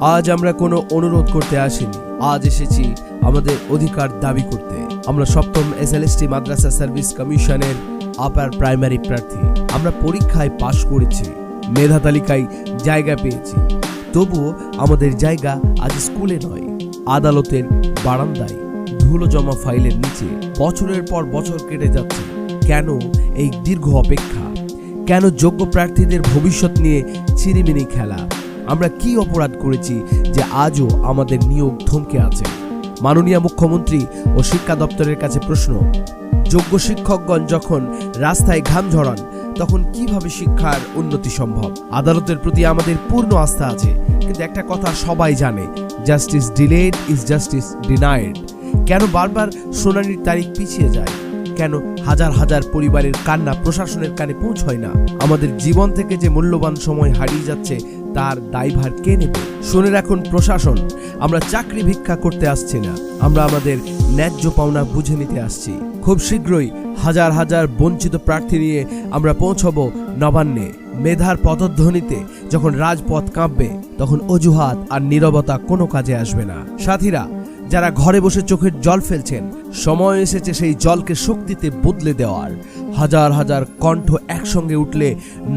আজ আমরা কোনো অনুরোধ করতে আসিনি, আজ এসেছি আমাদের অধিকার দাবি করতে। আমরা সপ্তম SLST মাদ্রাসা সার্ভিস কমিশনের আপার প্রাইমারি প্রার্থী। আমরা পরীক্ষায় পাশ করেছি, মেধা তালিকায় জায়গা পেয়েছি, তবুও আমাদের জায়গা আজ স্কুলে নয়, আদালতের বারান্দায়, ধুলো জমা ফাইলের নিচে। বছরের পর বছর কেটে যাচ্ছে। কেন এই দীর্ঘ অপেক্ষা? কেন যোগ্য প্রার্থীদের ভবিষ্যৎ নিয়ে ছিনিমিনি খেলা? আমরা কি অপরাধ করেছি যে আজও আমাদের নিয়োগ থমকে আছে? মাননীয় মুখ্যমন্ত্রী ও শিক্ষা দপ্তরের কাছে প্রশ্ন, যোগ্য শিক্ষকগণ যখন রাস্তায় ঘাম ঝরান তখন কিভাবে শিক্ষার উন্নতি সম্ভব? আদালতের প্রতি আমাদের পূর্ণ আস্থা আছে, কিন্তু একটা কথা সবাই জানে, justice delayed is justice denied. কেন বারবার শুনানির তারিখ পিছিয়ে যায়? কেন হাজার হাজার পরিবারের কান্না প্রশাসনের কানে পৌঁছয় না? আমাদের জীবন থেকে যে মূল্যবান সময় হারিয়ে যাচ্ছে তার দায়ভার কে নেবে? শুনে রাখুন প্রশাসন, আমরা চাকরি ভিক্ষা করতে আসছি না, আমরা আমাদের ন্যায্য পাওনা বুঝে নিতে আসছি। খুব শীঘ্রই হাজার হাজার বঞ্চিত প্রার্থী নিয়ে আমরা পৌঁছব নবান্নে। মেধার পদধ্বনিতে যখন রাজপথ কাঁপবে তখন অজুহাত আর নীরবতা কোনো কাজে আসবে না। সাথীরা, যারা ঘরে বসে চোখের জল ফেলছেন, সময় এসেছে সেই জলকে শক্তিতে বদলে দেওয়ার। হাজার হাজার কণ্ঠ একসঙ্গে উঠলে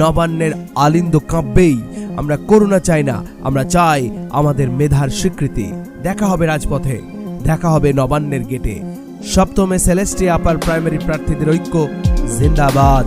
নবান্নের আলিন্দ কাঁপবেই। আমরা করুণা চাই না, আমরা চাই আমাদের মেধার স্বীকৃতি। দেখা হবে রাজপথে, দেখা হবে নবান্নের গেটে। সপ্তম SLST আপার প্রাইমারি প্রার্থীদের ঐক্য জিন্দাবাদ।